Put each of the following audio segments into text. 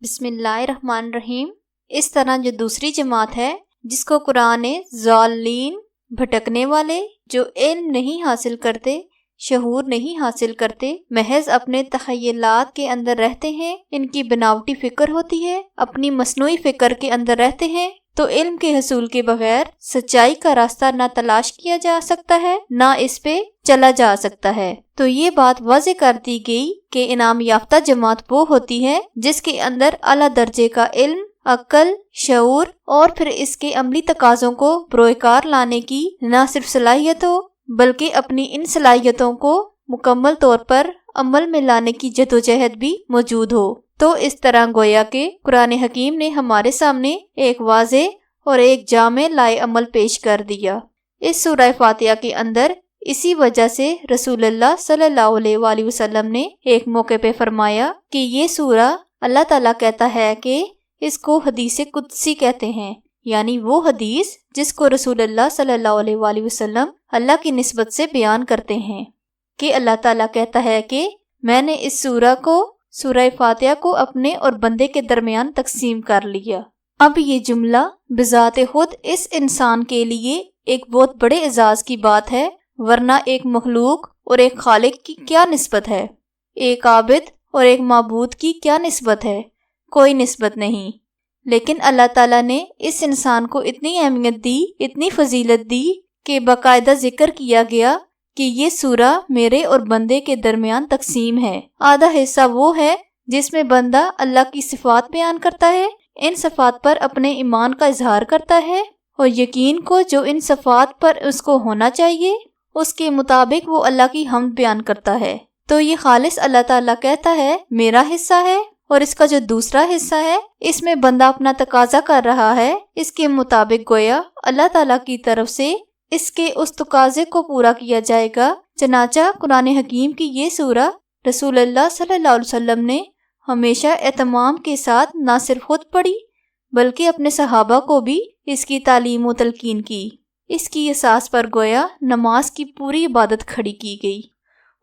بسم اللہ الرحمن الرحیم۔ اس طرح جو دوسری جماعت ہے جس کو قرآن نے ضالین بھٹکنے والے، جو علم نہیں حاصل کرتے، شعور نہیں حاصل کرتے، محض اپنے تخیلات کے اندر رہتے ہیں، ان کی بناوٹی فکر ہوتی ہے، اپنی مصنوعی فکر کے اندر رہتے ہیں، تو علم کے حصول کے بغیر سچائی کا راستہ نہ تلاش کیا جا سکتا ہے نہ اس پہ چلا جا سکتا ہے۔ تو یہ بات واضح کر دی گئی کہ انعام یافتہ جماعت وہ ہوتی ہے جس کے اندر اعلیٰ درجے کا علم، عقل، شعور اور پھر اس کے عملی تقاضوں کو بروئے کار لانے کی نہ صرف صلاحیت ہو بلکہ اپنی ان صلاحیتوں کو مکمل طور پر عمل میں لانے کی جدوجہد بھی موجود ہو۔ تو اس طرح گویا کہ قرآن حکیم نے ہمارے سامنے ایک واضح اور ایک جامع لائے عمل پیش کر دیا۔ اس سورہ فاتحہ کے اندر اسی وجہ سے رسول اللہ صلی اللہ علیہ وآلہ وسلم نے ایک موقع پہ فرمایا کہ یہ سورہ اللہ تعالیٰ کہتا ہے کہ اس کو حدیث قدسی کہتے ہیں، یعنی وہ حدیث جس کو رسول اللہ صلی اللہ علیہ وآلہ وسلم اللہ کی نسبت سے بیان کرتے ہیں کہ اللہ تعالیٰ کہتا ہے کہ میں نے اس سورہ فاتحہ کو اپنے اور بندے کے درمیان تقسیم کر لیا۔ اب یہ جملہ بذات خود اس انسان کے لیے ایک بہت بڑے اعزاز کی بات ہے، ورنہ ایک مخلوق اور ایک خالق کی کیا نسبت ہے؟ ایک عابد اور ایک معبود کی کیا نسبت ہے؟ کوئی نسبت نہیں۔ لیکن اللہ تعالیٰ نے اس انسان کو اتنی اہمیت دی، اتنی فضیلت دی کہ باقاعدہ ذکر کیا گیا کہ یہ سورہ میرے اور بندے کے درمیان تقسیم ہے۔ آدھا حصہ وہ ہے جس میں بندہ اللہ کی صفات بیان کرتا ہے، ان صفات پر اپنے ایمان کا اظہار کرتا ہے اور یقین کو جو ان صفات پر اس کو ہونا چاہیے اس کے مطابق وہ اللہ کی حمد بیان کرتا ہے۔ تو یہ خالص اللہ تعالیٰ کہتا ہے میرا حصہ ہے، اور اس کا جو دوسرا حصہ ہے اس میں بندہ اپنا تقاضا کر رہا ہے، اس کے مطابق گویا اللہ تعالیٰ کی طرف سے اس کے اس تقاضے کو پورا کیا جائے گا۔ چنانچہ قرآن حکیم کی یہ سورہ رسول اللہ صلی اللہ علیہ وسلم نے ہمیشہ اہتمام کے ساتھ نہ صرف خود پڑھی بلکہ اپنے صحابہ کو بھی اس کی تعلیم و تلقین کی۔ اس کی اساس پر گویا نماز کی پوری عبادت کھڑی کی گئی،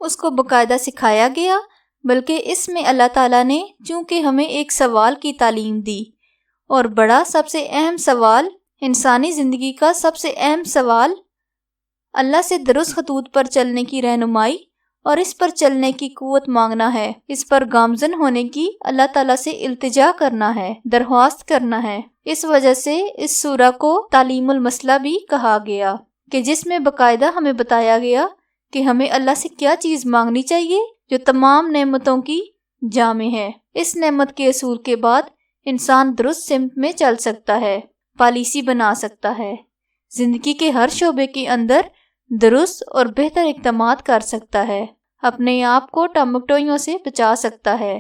اس کو باقاعدہ سکھایا گیا، بلکہ اس میں اللہ تعالیٰ نے چونکہ ہمیں ایک سوال کی تعلیم دی، اور بڑا سب سے اہم سوال، انسانی زندگی کا سب سے اہم سوال، اللہ سے درست خطوط پر چلنے کی رہنمائی اور اس پر چلنے کی قوت مانگنا ہے، اس پر گامزن ہونے کی اللہ تعالیٰ سے التجا کرنا ہے، درخواست کرنا ہے۔ اس وجہ سے اس سورہ کو تعلیم المسئلہ بھی کہا گیا کہ جس میں باقاعدہ ہمیں بتایا گیا کہ ہمیں اللہ سے کیا چیز مانگنی چاہیے جو تمام نعمتوں کی جامع ہے۔ اس نعمت کے حصول کے بعد انسان درست سمت میں چل سکتا ہے، پالیسی بنا سکتا ہے، زندگی کے ہر شعبے کے اندر درست اور بہتر اقدامات کر سکتا ہے، اپنے آپ کو ٹمکٹوئیوں سے بچا سکتا ہے۔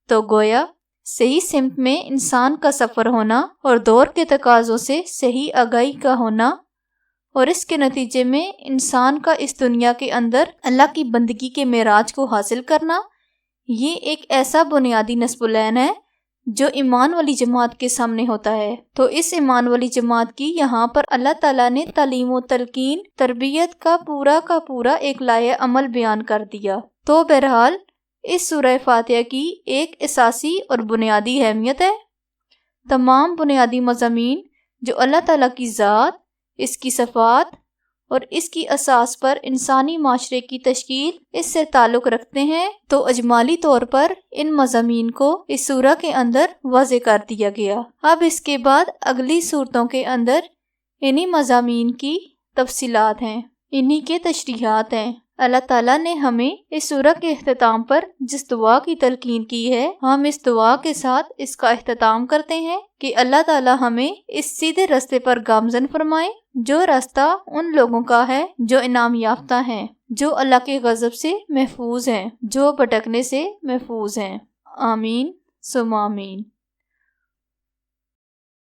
تو گویا صحیح سمت میں انسان کا سفر ہونا اور دور کے تقاضوں سے صحیح آگاہی کا ہونا، اور اس کے نتیجے میں انسان کا اس دنیا کے اندر اللہ کی بندگی کے معراج کو حاصل کرنا، یہ ایک ایسا بنیادی نصب العین ہے جو ایمان والی جماعت کے سامنے ہوتا ہے۔ تو اس ایمان والی جماعت کی یہاں پر اللہ تعالیٰ نے تعلیم و تلقین، تربیت کا پورا ایک لائحہ عمل بیان کر دیا۔ تو بہرحال اس سورہ فاتحہ کی ایک اساسی اور بنیادی اہمیت ہے۔ تمام بنیادی مضامین جو اللہ تعالیٰ کی ذات، اس کی صفات اور اس کی اساس پر انسانی معاشرے کی تشکیل اس سے تعلق رکھتے ہیں، تو اجمالی طور پر ان مضامین کو اس سورہ کے اندر واضح کر دیا گیا۔ اب اس کے بعد اگلی صورتوں کے اندر انہی مضامین کی تفصیلات ہیں، انہی کے تشریحات ہیں۔ اللہ تعالیٰ نے ہمیں اس سورہ کے اختتام پر جس دعا کی تلقین کی ہے، ہم اس دعا کے ساتھ اس کا اختتام کرتے ہیں کہ اللہ تعالیٰ ہمیں اس سیدھے راستے پر گامزن فرمائے، جو راستہ ان لوگوں کا ہے جو انعام یافتہ ہیں، جو اللہ کے غضب سے محفوظ ہیں، جو بھٹکنے سے محفوظ ہیں۔ آمین ثم آمین۔